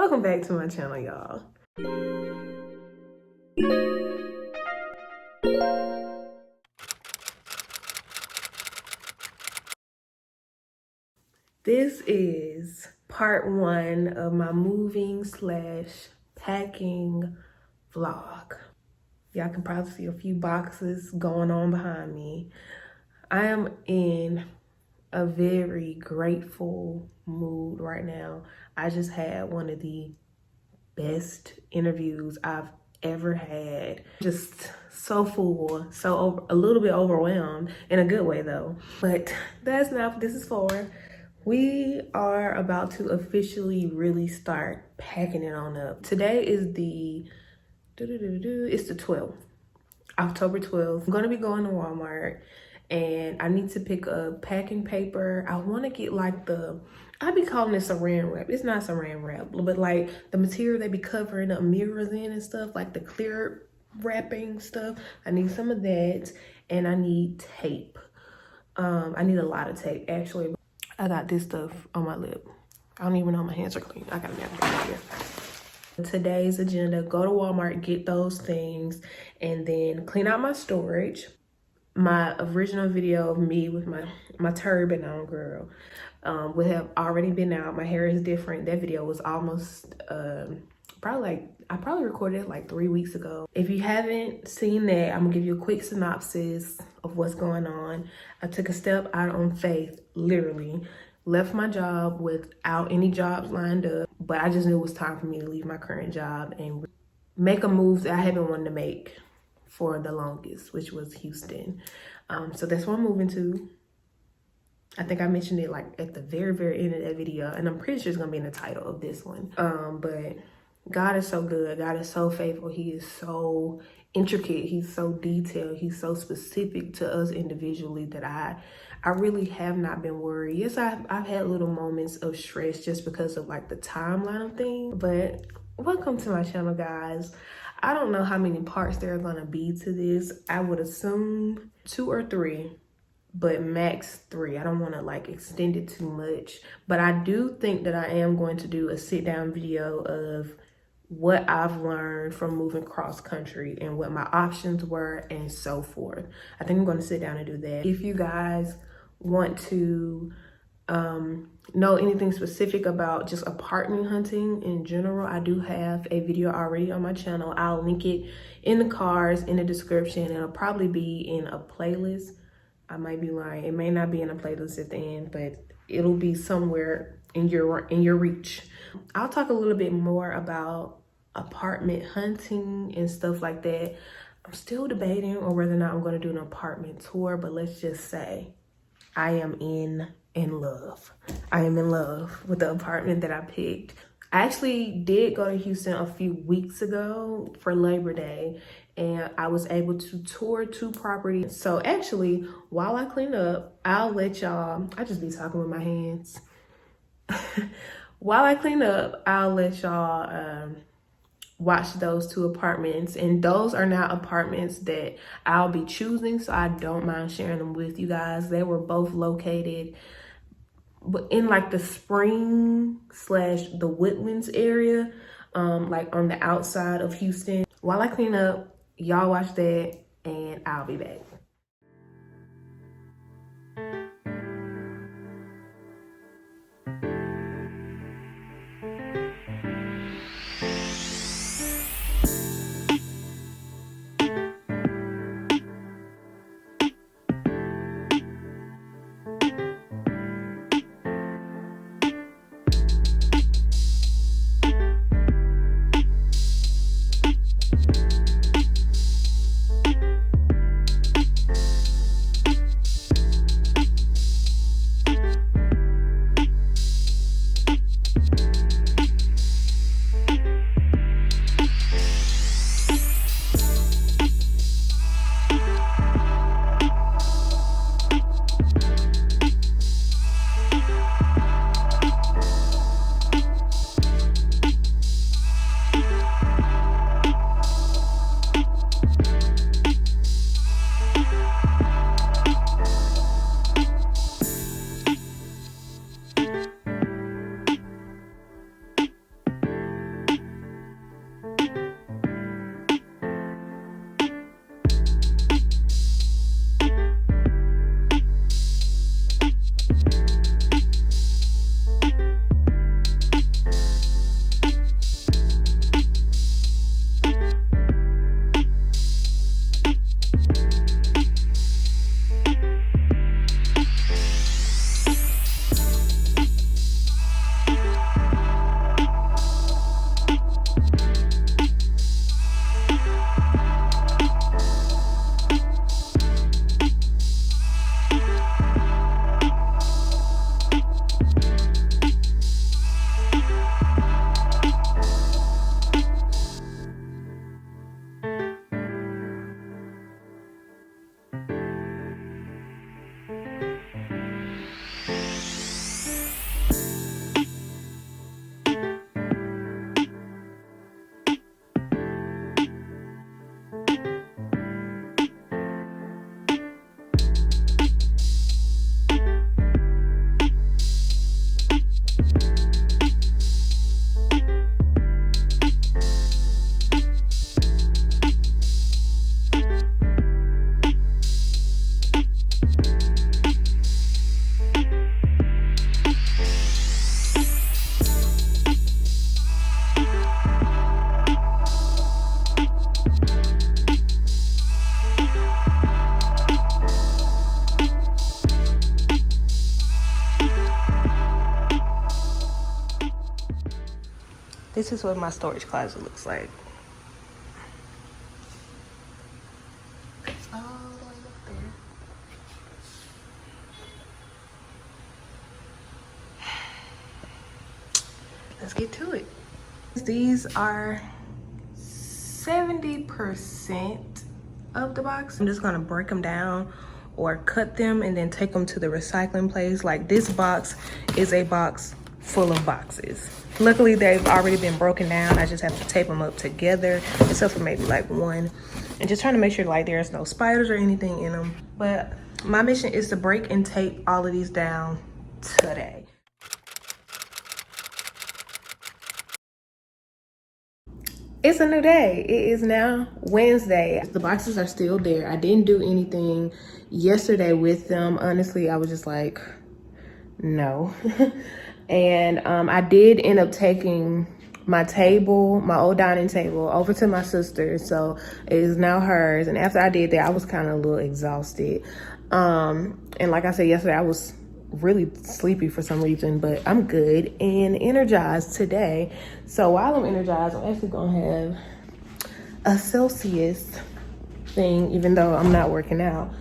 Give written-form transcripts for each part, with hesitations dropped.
Welcome back to my channel, y'all. This is part 1 of my moving / packing vlog. Y'all can probably see a few boxes going on behind me. I am in a very grateful mood right now. I just had one of the best interviews I've ever had. Just so full, a little bit overwhelmed in a good way though. But that's not what this is for. We are about to officially really start packing it on up. Today is it's the 12th, October 12th. I'm gonna be going to Walmart and I need to pick up packing paper. I wanna get like I be calling it saran wrap. It's not saran wrap, but like the material they be covering up mirrors in and stuff, like the clear wrapping stuff. I need some of that and I need tape. I need a lot of tape actually. I got this stuff on my lip. I don't even know my hands are clean. I got a napkin right here. Today's agenda, go to Walmart, get those things, and then clean out my storage. My original video of me with my turban on, girl, would have already been out. My hair is different. That video was almost, I probably recorded it like 3 weeks ago. If you haven't seen that, I'm gonna give you a quick synopsis of what's going on. I took a step out on faith, literally. Left my job without any jobs lined up, but I just knew it was time for me to leave my current job and make a move that I haven't wanted to make for the longest, which was Houston. So that's what I'm moving to. I think I mentioned it like at the very, very end of that video, and I'm pretty sure it's gonna be in the title of this one. But God is so good. God is so faithful. He is so intricate. He's so detailed. He's so specific to us individually that I really have not been worried. Yes, I've had little moments of stress just because of like the timeline of things, but welcome to my channel, guys. I don't know how many parts there are gonna be to this. I would assume 2 or 3, but max 3. I don't wanna like extend it too much, but I do think that I am going to do a sit down video of what I've learned from moving cross country and what my options were and so forth. I think I'm gonna sit down and do that. If you guys want to know anything specific about just apartment hunting in general, I do have a video already on my channel. I'll link it in the cards, in the description. It'll probably be in a playlist. I might be lying. It may not be in a playlist at the end, but it'll be somewhere in your reach. I'll talk a little bit more about apartment hunting and stuff like that. I'm still debating on whether or not I'm going to do an apartment tour, but let's just say I am in love. I am in love with the apartment that I picked. I actually did go to Houston a few weeks ago for Labor Day, and I was able to tour 2 properties. So actually, while I clean up, I'll let y'all, I just be talking with my hands. While I clean up, I'll let y'all watch those 2 apartments, and those are not apartments that I'll be choosing, so I don't mind sharing them with you guys. They were both located in like the spring / the woodlands area, like on the outside of Houston. While I clean up, y'all watch that and I'll be back. This is what my storage closet looks like. It's all the way up there. Let's get to it. These are 70% of the box. I'm just gonna break them down or cut them and then take them to the recycling place. Like this box is a box full of boxes. Luckily they've already been broken down. I just have to tape them up together, except for maybe like one, and just trying to make sure like there's no spiders or anything in them. But my mission is to break and tape all of these down today. It's a new day. It is now Wednesday. The boxes are still there. I didn't do anything yesterday with them. Honestly, I was just like, no. And I did end up taking my table, my old dining table, over to my sister. So it is now hers. And after I did that, I was kind of a little exhausted. And like I said yesterday, I was really sleepy for some reason, but I'm good and energized today. So while I'm energized, I'm actually gonna have a Celsius thing, even though I'm not working out.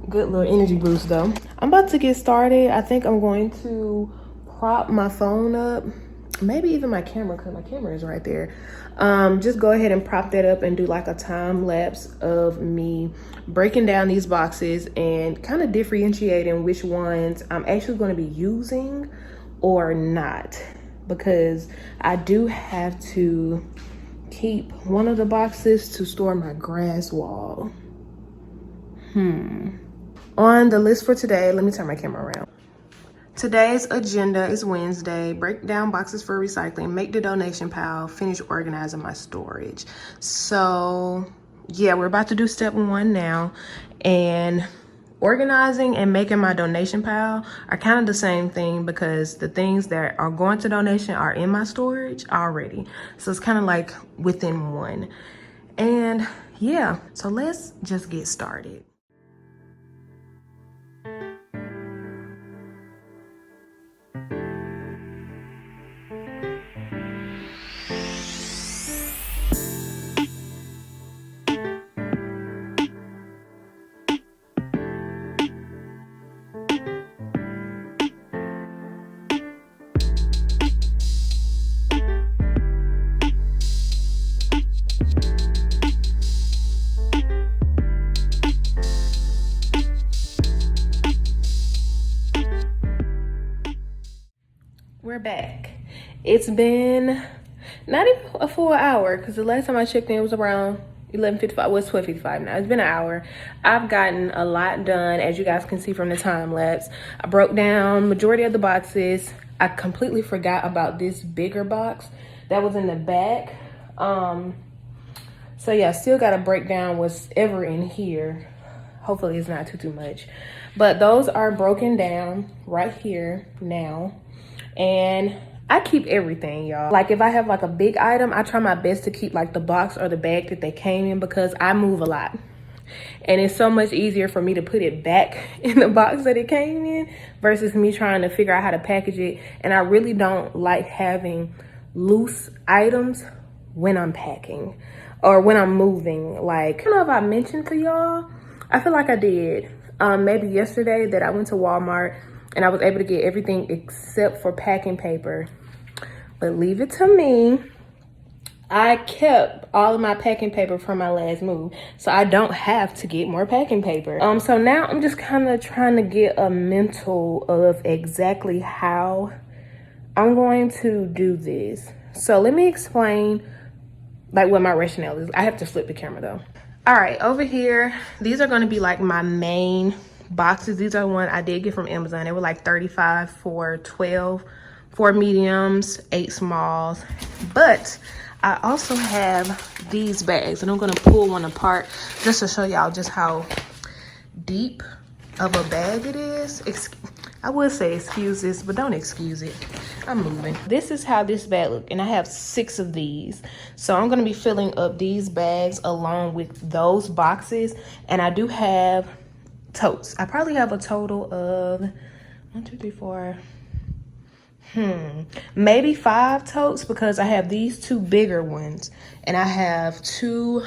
Good little energy boost though. I'm about to get started. I think I'm going to prop my phone up, maybe even my camera, because my camera is right there. Just go ahead and prop that up and do like a time lapse of me breaking down these boxes and kind of differentiating which ones I'm actually going to be using or not, because I do have to keep one of the boxes to store my grass wall. On the list for today, let me turn my camera around. Today's agenda is Wednesday: break down boxes for recycling, make the donation pile, finish organizing my storage. So yeah, we're about to do step 1 now, and organizing and making my donation pile are kind of the same thing, because the things that are going to donation are in my storage already. So it's kind of like within one. And yeah, so let's just get started. We're back. It's been not even a full hour, because the last time I checked in was around 11:55. Well, it's 12:55 now. It's been an hour. I've gotten a lot done, as you guys can see from the time lapse. I broke down majority of the boxes. I completely forgot about this bigger box that was in the back. So yeah, still got to break down what's ever in here. Hopefully it's not too much, but those are broken down right here now. And I keep everything, y'all. Like if I have like a big item, I try my best to keep like the box or the bag that they came in, because I move a lot. And it's so much easier for me to put it back in the box that it came in versus me trying to figure out how to package it. And I really don't like having loose items when I'm packing or when I'm moving. Like, I don't know if I mentioned to y'all, I feel like I did, maybe yesterday, that I went to Walmart and I was able to get everything except for packing paper. But leave it to me. I kept all of my packing paper from my last move, so I don't have to get more packing paper. So now I'm just kind of trying to get a mental of exactly how I'm going to do this. So let me explain like what my rationale is. I have to flip the camera though. All right, over here, these are going to be like my main boxes. These are one I did get from Amazon. They were like $35 for 12, 4 mediums, 8 smalls. But I also have these bags, and I'm gonna pull one apart just to show y'all just how deep of a bag it is. I would say excuse this, but don't excuse it. I'm moving. This is how this bag look, and I have 6 of these. So I'm gonna be filling up these bags along with those boxes, and I do have totes. I probably have a total of 1, 2, 3, 4, maybe 5 totes, because I have these 2 bigger ones and I have 2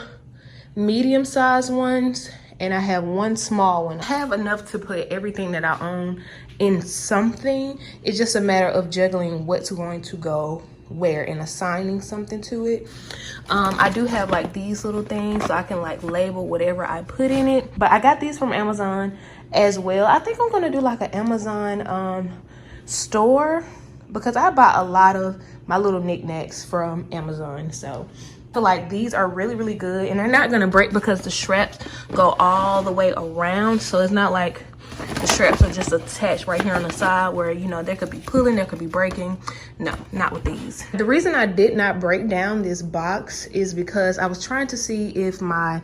medium-sized ones and I have 1 small one. I have enough to put everything that I own in something. It's just a matter of juggling what's going to go where and assigning something to it. I do have like these little things so I can like label whatever I put in it, but I got these from Amazon as well. I think I'm gonna do like an Amazon store, because I bought a lot of my little knickknacks from Amazon. So I feel like these are really, really good, and they're not gonna break because the straps go all the way around. So it's not like the straps are just attached right here on the side where, you know, there could be pulling, there could be breaking. No, not with these. The reason I did not break down this box is because I was trying to see if my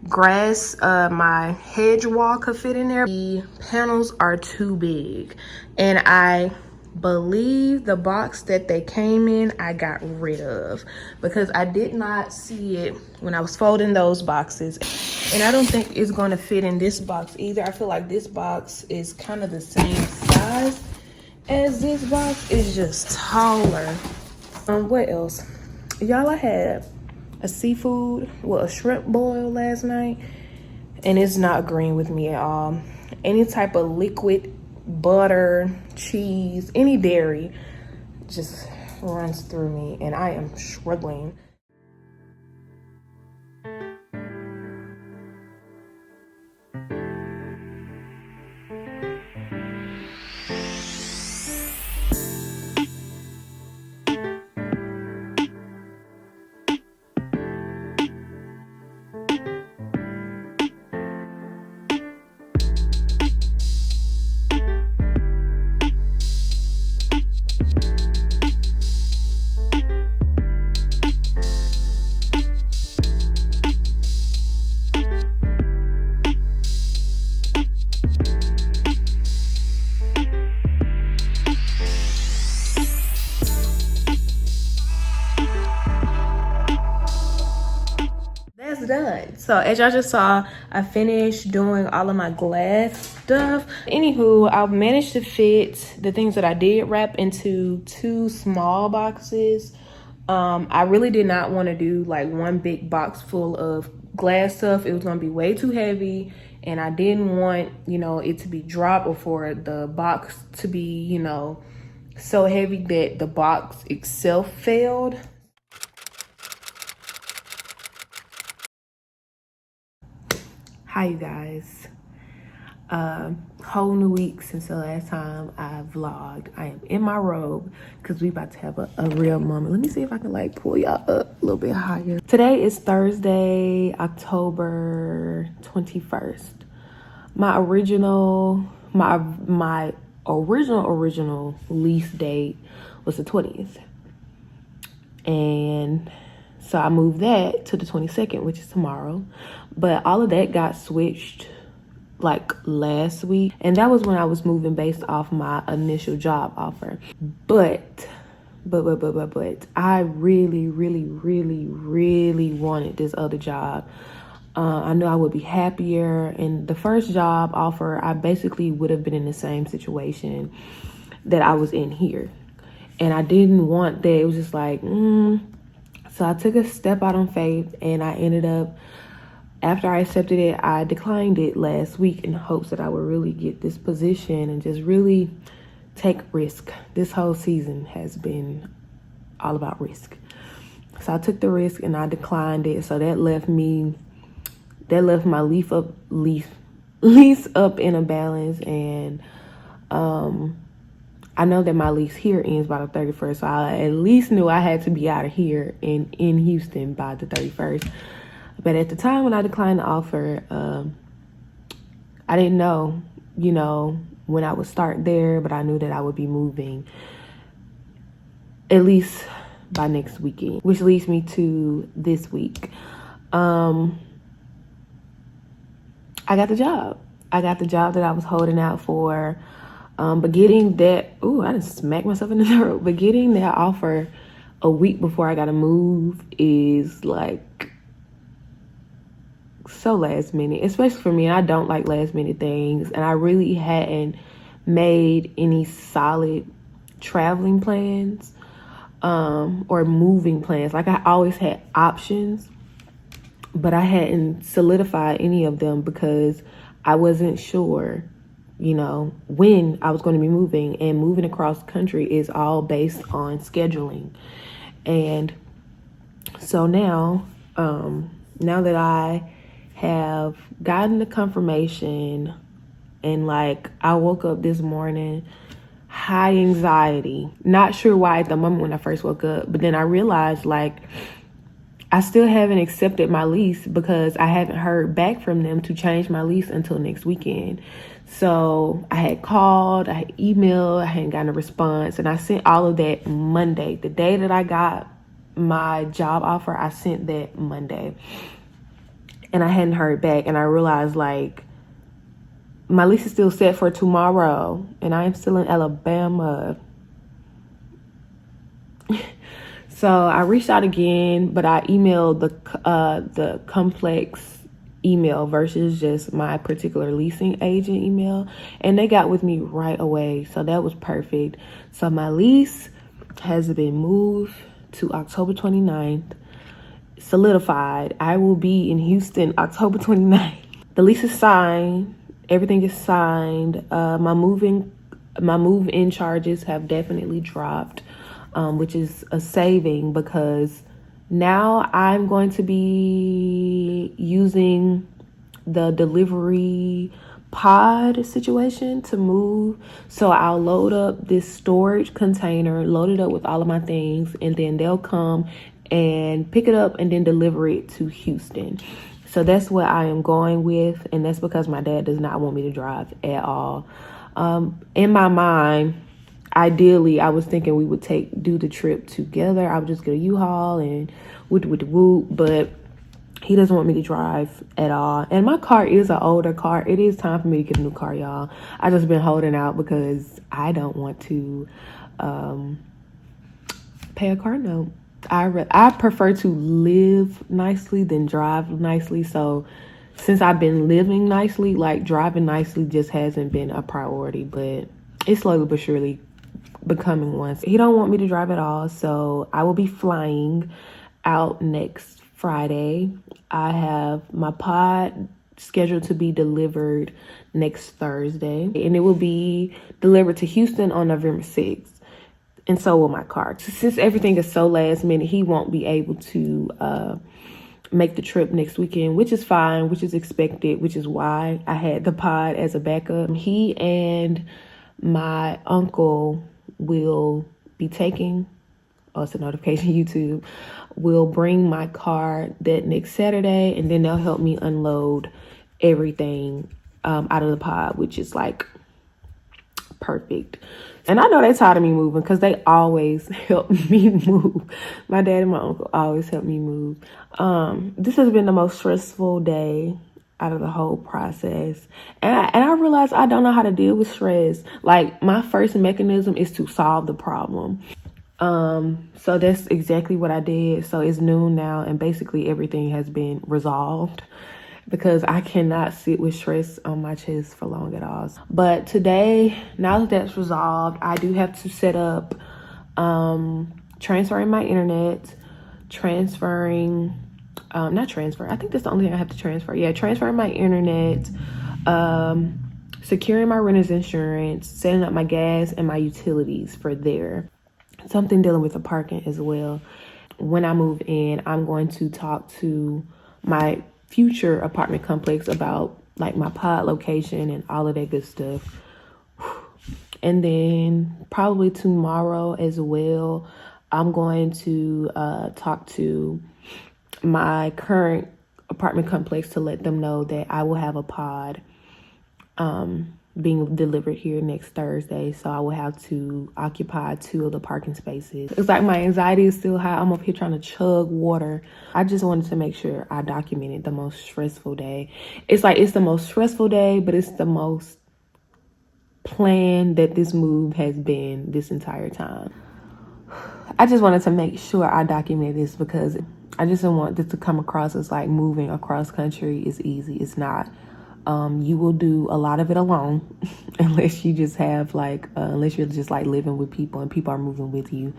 grass, my hedge wall could fit in there. The panels are too big, and I believe the box that they came in I got rid of because I did not see it when I was folding those boxes, and I don't think it's going to fit in this box either. I feel like this box is kind of the same size as this box, it's just taller. What else, y'all? I had a seafood, well, a shrimp boil last night, and it's not agreeing with me at all. Any type of liquid, butter, cheese, any dairy just runs through me, and I am struggling. Done. So as y'all just saw, I finished doing all of my glass stuff. Anywho, I managed to fit the things that I did wrap into 2 small boxes. I really did not want to do like 1 big box full of glass stuff. It was going to be way too heavy, and I didn't want, you know, it to be dropped, or for the box to be, you know, so heavy that the box itself failed. Hi, you guys. Whole new week since the last time I vlogged. I am in my robe because we about to have a real moment. Let me see if I can like pull y'all up a little bit higher. Today is Thursday, October 21st. My original lease date was the 20th. And so I moved that to the 22nd, which is tomorrow. But all of that got switched like last week. And that was when I was moving based off my initial job offer. But I really, really, really, really wanted this other job. I knew I would be happier. And the first job offer, I basically would have been in the same situation that I was in here. And I didn't want that. It was just like, So I took a step out on faith, and I ended up, after I accepted it, I declined it last week in hopes that I would really get this position and just really take risk. This whole season has been all about risk. So I took the risk and I declined it. So that left my lease up in a balance, and I know that my lease here ends by the 31st, so I at least knew I had to be out of here in Houston by the 31st. But at the time when I declined the offer, I didn't know, you know, when I would start there, but I knew that I would be moving at least by next weekend, which leads me to this week. I got the job. I got the job that I was holding out for. But getting that, I just smacked myself in the throat. But getting that offer a week before I gotta move is like so last minute, especially for me. And I don't like last minute things. And I really hadn't made any solid traveling plans or moving plans. Like I always had options, but I hadn't solidified any of them because I wasn't sure, you know, when I was going to be moving. And moving across country is all based on scheduling. And so now, now that I have gotten the confirmation, and like I woke up this morning, high anxiety, not sure why at the moment when I first woke up, but then I realized like I still haven't accepted my lease because I haven't heard back from them to change my lease until next weekend. So I had called, I had emailed, I hadn't gotten a response, and I sent all of that Monday. The day that I got my job offer, I sent that Monday. And I hadn't heard back, and I realized like my lease is still set for tomorrow, and I am still in Alabama. So I reached out again, but I emailed the complex email versus just my particular leasing agent email, and they got with me right away. So that was perfect. So my lease has been moved to October 29th, solidified. I will be in Houston October 29th. The lease is signed. Everything is signed. My move-in charges have definitely dropped, which is a saving because now I'm going to be using the delivery pod situation to move. So I'll load up this storage container, load it up with all of my things, and then they'll come and pick it up and then deliver it to Houston. So that's what I am going with, and that's because my dad does not want me to drive at all. In my mind, ideally, I was thinking we would do the trip together. I would just get a U-Haul and whoop, but he doesn't want me to drive at all. And my car is an older car. It is time for me to get a new car, y'all. I just been holding out because I don't want to pay a car note. I prefer to live nicely than drive nicely. So since I've been living nicely, like driving nicely just hasn't been a priority, but it's slowly but surely becoming one. He don't want me to drive at all, so I will be flying out next Friday. I have my pod scheduled to be delivered next Thursday, and it will be delivered to Houston on November 6th. And so will my car. Since everything is so last minute, he won't be able to make the trip next weekend, which is fine, which is expected, which is why I had the pod as a backup. He and my uncle will be taking, oh, it's a notification, YouTube, will bring my car that next Saturday, and then they'll help me unload everything out of the pod, which is like perfect. And I know they're tired of me moving because they always help me move. My dad and my uncle always help me move. This has been the most stressful day out of the whole process. And I realized I don't know how to deal with stress. Like, my first mechanism is to solve the problem. So that's exactly what I did. So it's noon now, and basically everything has been resolved because I cannot sit with stress on my chest for long at all. But today, now that that's resolved, I do have to set up transferring my internet, transferring I think that's the only thing I have to transfer. Yeah, transferring my internet, securing my renter's insurance, setting up my gas and my utilities for there. Something dealing with the parking as well. When I move in, I'm going to talk to my future apartment complex about like my pod location and all of that good stuff. And then probably tomorrow as well, I'm going to talk to my current apartment complex to let them know that I will have a pod being delivered here next Thursday. So I will have to occupy 2 of the parking spaces. It's like my anxiety is still high. I'm up here trying to chug water. I just wanted to make sure I documented the most stressful day. It's like it's the most stressful day, but it's the most planned that this move has been this entire time. I just wanted to make sure I documented this because I just don't want this to come across as like moving across country is easy. It's not. You will do a lot of it alone unless you just have like, unless you're just like living with people and people are moving with you.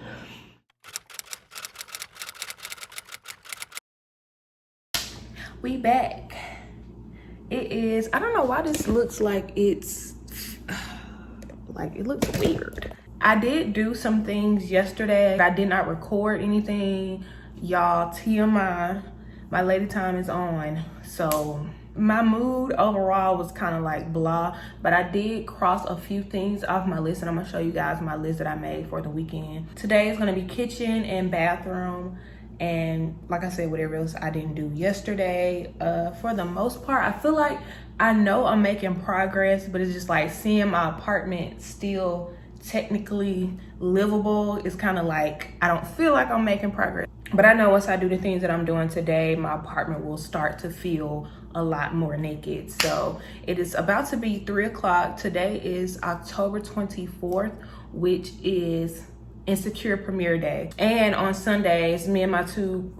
We back. It is, I don't know why this looks like it's, like it looks weird. I did do some things yesterday. I did not record anything. Y'all, TMI, my lady time is on. So my mood overall was kind of like blah, but I did cross a few things off my list, and I'm gonna show you guys my list that I made for the weekend. Today is gonna be kitchen and bathroom. And like I said, whatever else I didn't do yesterday, for the most part, I feel like I know I'm making progress, but it's just like seeing my apartment still technically livable. It's kind of like, I don't feel like I'm making progress. But I know once I do the things that I'm doing today, my apartment will start to feel a lot more naked. So it is about to be 3 o'clock. Today is October 24th, which is Insecure premiere day. And on Sundays, me and my two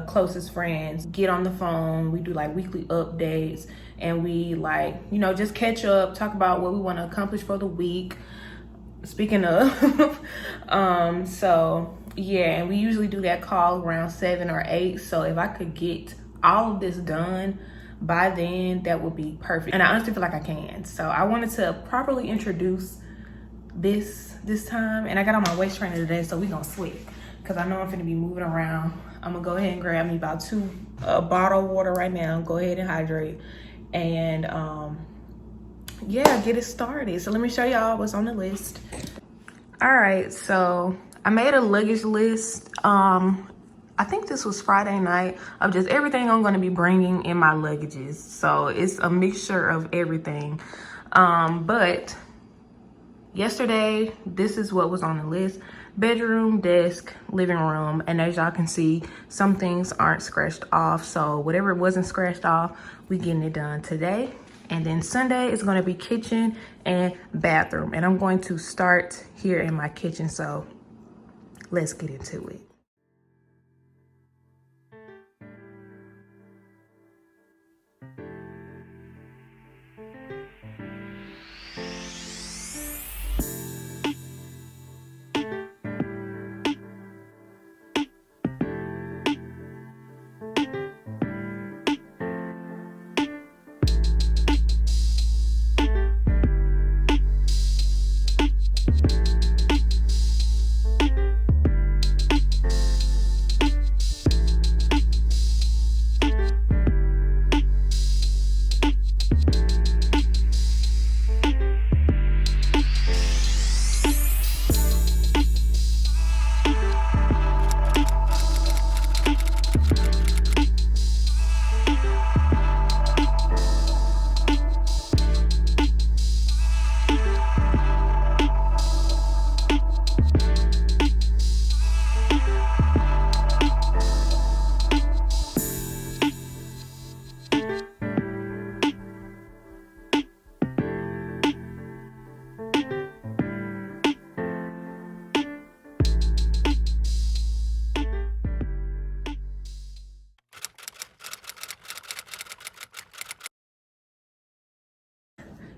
closest friends get on the phone. We do like weekly updates, and we like, you know, just catch up, talk about what we want to accomplish for the week. Speaking of, so yeah, and we usually do that call around 7 or 8. So if I could get all of this done by then, that would be perfect. And I honestly feel like I can. So I wanted to properly introduce this time, and I got on my waist trainer today, so we gonna switch because I know I'm gonna be moving around. I'm gonna go ahead and grab me about 2 bottle of water right now. Go ahead and hydrate, and yeah, get it started. So let me show y'all what's on the list. All right, so I made a luggage list. I think this was Friday night, of just everything I'm gonna be bringing in my luggages. So it's a mixture of everything, but yesterday, this is what was on the list: bedroom, desk, living room. And as y'all can see, some things aren't scratched off. So whatever wasn't scratched off, we getting it done today. And then Sunday is gonna be kitchen and bathroom. And I'm going to start here in my kitchen. So let's get into it.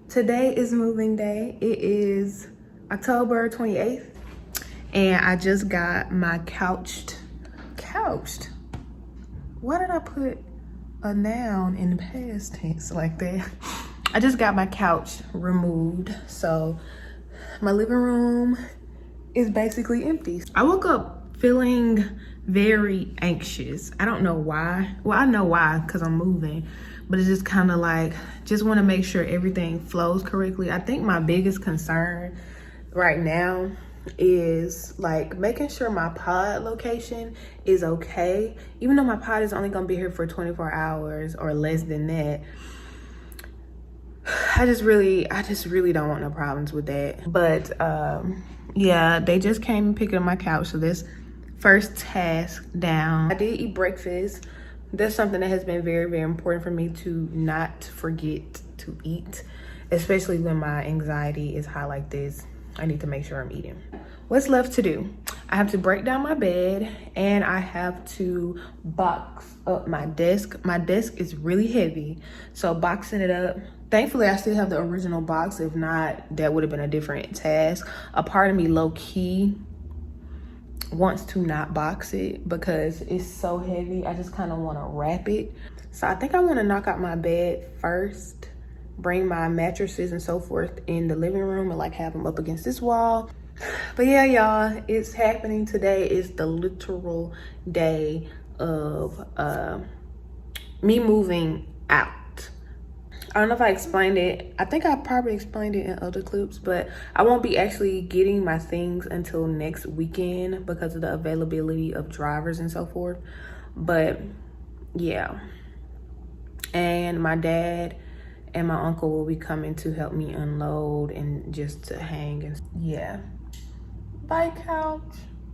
Today is moving day. It is October 28th, and I just got my couched. Why did I put a noun in the past tense like that? I just got my couch removed, so my living room is basically empty. I woke up feeling very anxious. I don't know why. Well, I know why, because I'm moving, but it's just kind of like, just want to make sure everything flows correctly. I think my biggest concern right now is like making sure my pod location is okay. Even though my pod is only gonna be here for 24 hours or less than that, I just really don't want no problems with that. But yeah, they just came and picked up my couch, so this first task down. I did eat breakfast. That's something that has been very, very important for me to not forget to eat, especially when my anxiety is high like this. I need to make sure I'm eating. What's left to do? I have to break down my bed and I have to box up my desk. My desk is really heavy, so boxing it up. Thankfully, I still have the original box. If not, that would have been a different task. A part of me low-key wants to not box it because it's so heavy. I just kind of want to wrap it. So I think I want to knock out my bed first, bring my mattresses and so forth in the living room and like have them up against this wall. But yeah, y'all, it's happening. Today is the literal day of me moving out. I don't know if I explained it. I think I probably explained it in other clips, but I won't be actually getting my things until next weekend because of the availability of drivers and so forth. But yeah, and my dad and my uncle will be coming to help me unload and just to hang. And yeah, bye couch.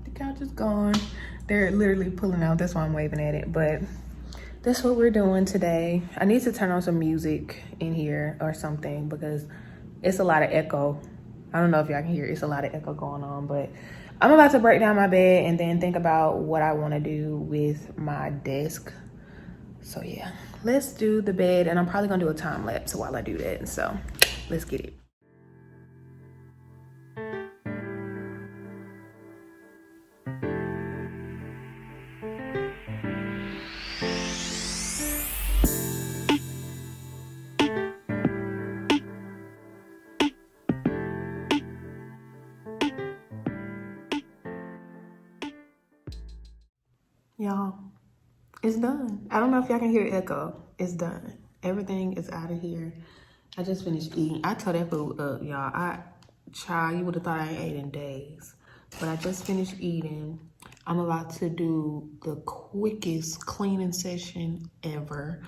The couch is gone. They're literally pulling out. That's why I'm waving at it. But that's what we're doing today. I need to turn on some music in here or something because it's a lot of echo. I don't know if y'all can hear it. It's a lot of echo going on, but I'm about to break down my bed and then think about what I want to do with my desk. So yeah, let's do the bed, and I'm probably gonna do a time lapse while I do that. So let's get it. Y'all, it's done. I don't know if y'all can hear the echo. It's done. Everything is out of here. I just finished eating. I tore that food up, y'all. Child, you would have thought I ain't ate in days. But I just finished eating. I'm about to do the quickest cleaning session ever.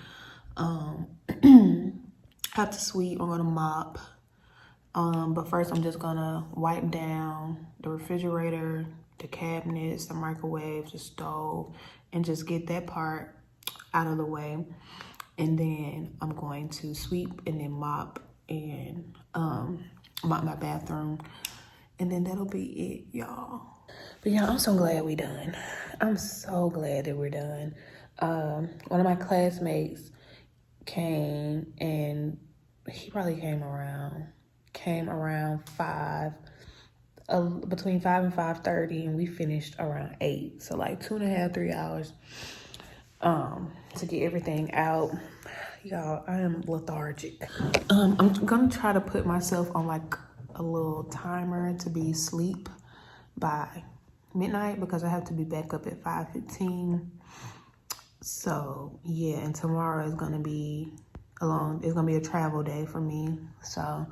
Have to sweep. I'm gonna mop. But first I'm just gonna wipe down the refrigerator, the cabinets, the microwave, the stove, and just get that part out of the way. And then I'm going to sweep and then mop and mop my bathroom. And then that'll be it, y'all. But yeah, I'm so glad we done. I'm so glad that we're done. One of my classmates came, and he probably came around 5, between 5 and 5:30, and we finished around 8. So like 2.5, 3 hours to get everything out. Y'all, I am lethargic. I'm gonna try to put myself on like a little timer to be asleep by midnight because I have to be back up at 5:15. So yeah, and tomorrow is gonna be it's gonna be a travel day for me. So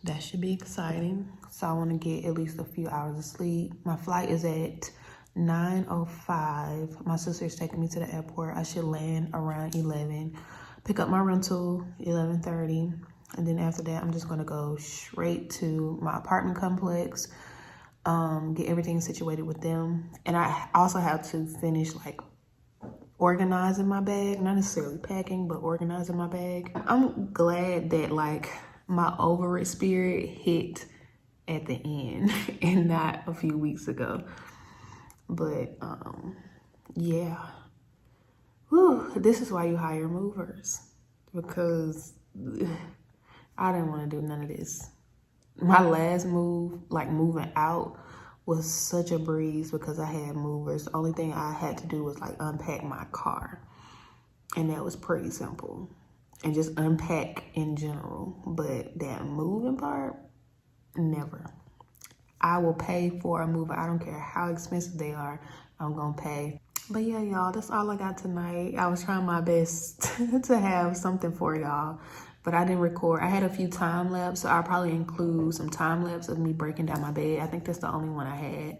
that should be exciting. So I want to get at least a few hours of sleep. My flight is at 9:05. My sister's taking me to the airport. I should land around 11. Pick up my rental 11:30. And then after that, I'm just going to go straight to my apartment complex, get everything situated with them. And I also have to finish like organizing my bag, not necessarily packing, but organizing my bag. I'm glad that like my over it spirit hit at the end and not a few weeks ago. But yeah. Whew, this is why you hire movers, because I didn't want to do none of this. My last move, like moving out, was such a breeze because I had movers. The only thing I had to do was like unpack my car, and that was pretty simple, and just unpack in general. But that moving part, never. I will pay for a mover. I don't care how expensive they are. I'm gonna pay. But yeah, y'all, that's all I got tonight. I was trying my best to have something for y'all, but I didn't record. I had a few time lapse, so I'll probably include some time lapse of me breaking down my bed. I think that's the only one I had.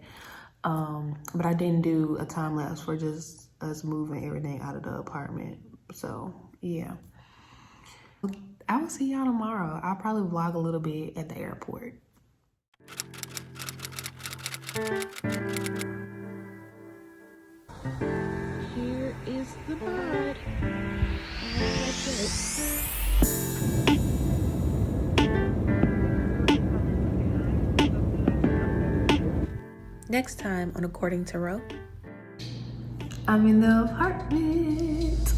But I didn't do a time lapse for just us moving everything out of the apartment. So yeah. I will see y'all tomorrow. I'll probably vlog a little bit at the airport. Here is the bod. Next time on According to Ro, I'm in the apartment.